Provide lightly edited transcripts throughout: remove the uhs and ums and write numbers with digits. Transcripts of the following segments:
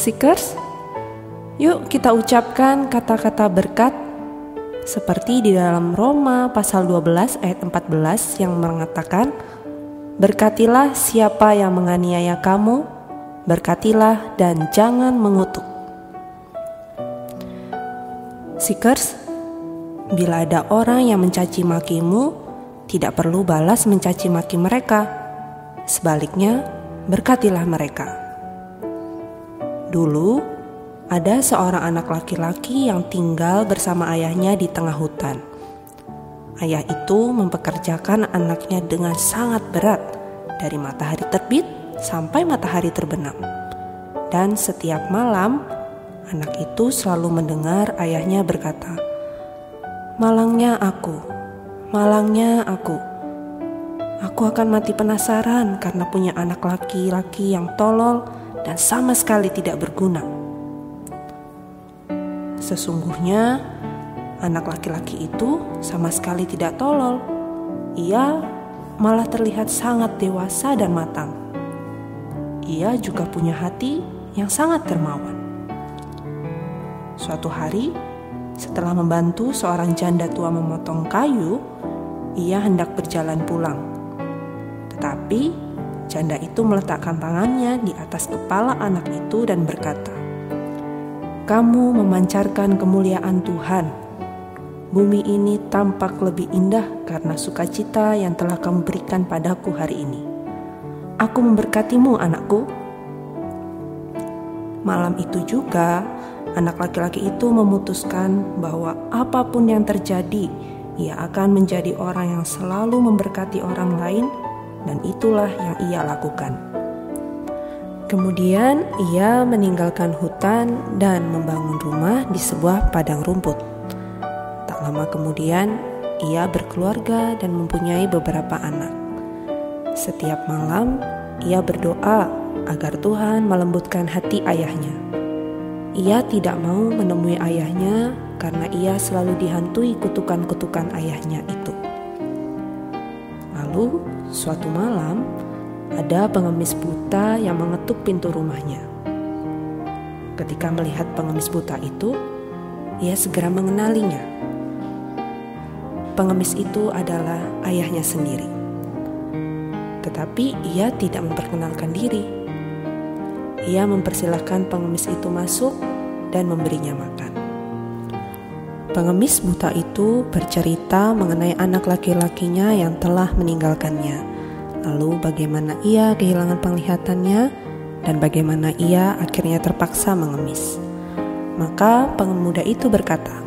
Seekers, yuk kita ucapkan kata-kata berkat seperti di dalam Roma pasal 12 ayat 14 yang mengatakan, berkatilah siapa yang menganiaya kamu, berkatilah dan jangan mengutuk. Seekers, bila ada orang yang mencaci makimu, tidak perlu balas mencaci maki mereka. Sebaliknya, berkatilah mereka. Dulu, ada seorang anak laki-laki yang tinggal bersama ayahnya di tengah hutan. Ayah itu mempekerjakan anaknya dengan sangat berat, dari matahari terbit sampai matahari terbenam. Dan setiap malam, anak itu selalu mendengar ayahnya berkata, malangnya aku. Aku akan mati penasaran karena punya anak laki-laki yang tolol dan sama sekali tidak berguna. Sesungguhnya anak laki-laki itu sama sekali tidak tolol. Ia malah terlihat sangat dewasa dan matang. Ia juga punya hati yang sangat dermawan. Suatu hari, setelah membantu seorang janda tua memotong kayu, ia hendak berjalan pulang. Tetapi janda itu meletakkan tangannya di atas kepala anak itu dan berkata, kamu memancarkan kemuliaan Tuhan. Bumi ini tampak lebih indah karena sukacita yang telah kamu berikan padaku hari ini. Aku memberkatimu, anakku. Malam itu juga, anak laki-laki itu memutuskan bahwa apapun yang terjadi, ia akan menjadi orang yang selalu memberkati orang lain, dan itulah yang ia lakukan. Kemudian ia meninggalkan hutan dan membangun rumah di sebuah padang rumput. Tak lama kemudian, ia berkeluarga dan mempunyai beberapa anak. Setiap malam, ia berdoa agar Tuhan melembutkan hati ayahnya. Ia tidak mau menemui ayahnya karena ia selalu dihantui kutukan-kutukan ayahnya itu. Lalu, suatu malam, ada pengemis buta yang mengetuk pintu rumahnya. Ketika melihat pengemis buta itu, ia segera mengenalinya. Pengemis itu adalah ayahnya sendiri. Tetapi ia tidak memperkenalkan diri. Ia mempersilahkan pengemis itu masuk dan memberinya makan. Pengemis buta itu bercerita mengenai anak laki-lakinya yang telah meninggalkannya, lalu bagaimana ia kehilangan penglihatannya dan bagaimana ia akhirnya terpaksa mengemis. Maka pemuda itu berkata,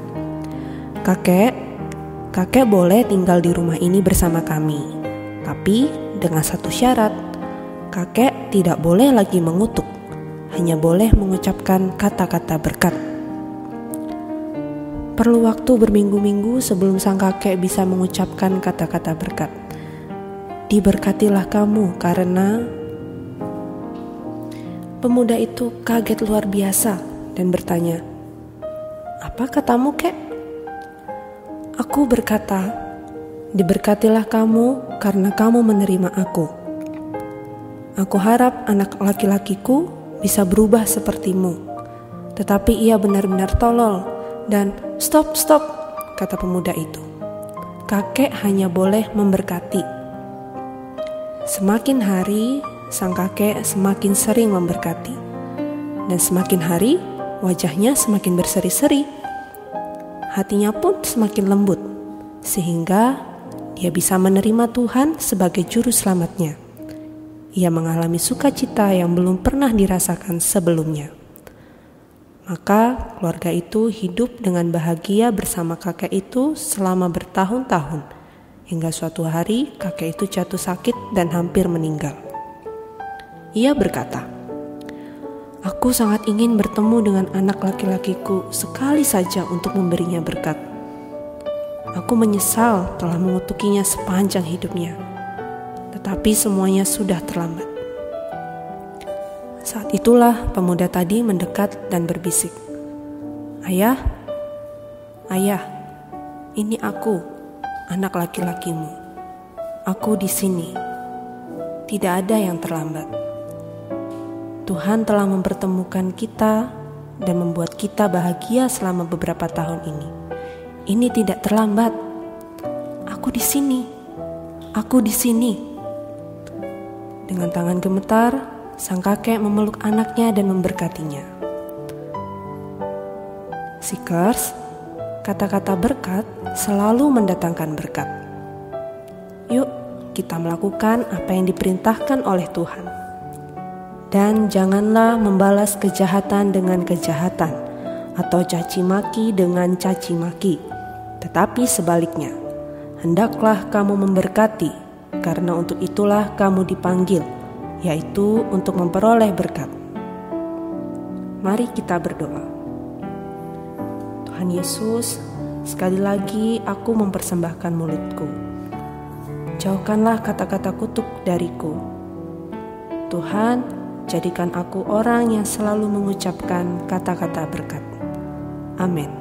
Kakek boleh tinggal di rumah ini bersama kami, tapi dengan satu syarat, kakek tidak boleh lagi mengutuk, hanya boleh mengucapkan kata-kata berkat. Perlu waktu berminggu-minggu sebelum sang kakek bisa mengucapkan kata-kata berkat. Diberkatilah kamu karena... Pemuda itu kaget luar biasa dan bertanya, apa katamu, kek? Aku berkata, diberkatilah kamu karena kamu menerima aku. Aku harap anak laki-lakiku bisa berubah sepertimu. Tetapi ia benar-benar tolol dan stop, kata pemuda itu. Kakek hanya boleh memberkati. Semakin hari, sang kakek semakin sering memberkati. Dan semakin hari, wajahnya semakin berseri-seri. Hatinya pun semakin lembut, sehingga dia bisa menerima Tuhan sebagai juru selamatnya. Ia mengalami sukacita yang belum pernah dirasakan sebelumnya. Maka keluarga itu hidup dengan bahagia bersama kakek itu selama bertahun-tahun, hingga suatu hari kakek itu jatuh sakit dan hampir meninggal. Ia berkata, aku sangat ingin bertemu dengan anak laki-lakiku sekali saja untuk memberinya berkat. Aku menyesal telah mengutukinya sepanjang hidupnya, tetapi semuanya sudah terlambat. Saat itulah pemuda tadi mendekat dan berbisik, Ayah, ini aku, anak laki-lakimu. Aku di sini. Tidak ada yang terlambat. Tuhan telah mempertemukan kita dan membuat kita bahagia selama beberapa tahun ini. Ini tidak terlambat. Aku di sini. Aku di sini. Dengan tangan gemetar, sang kakek memeluk anaknya dan memberkatinya. Seekers, kata-kata berkat selalu mendatangkan berkat. Yuk, kita melakukan apa yang diperintahkan oleh Tuhan. Dan janganlah membalas kejahatan dengan kejahatan atau caci maki dengan caci maki, tetapi sebaliknya, hendaklah kamu memberkati, karena untuk itulah kamu dipanggil, yaitu untuk memperoleh berkat. Mari kita berdoa. Tuhan Yesus, sekali lagi aku mempersembahkan mulutku. Jauhkanlah kata-kata kutuk dariku. Tuhan, jadikan aku orang yang selalu mengucapkan kata-kata berkat. Amin.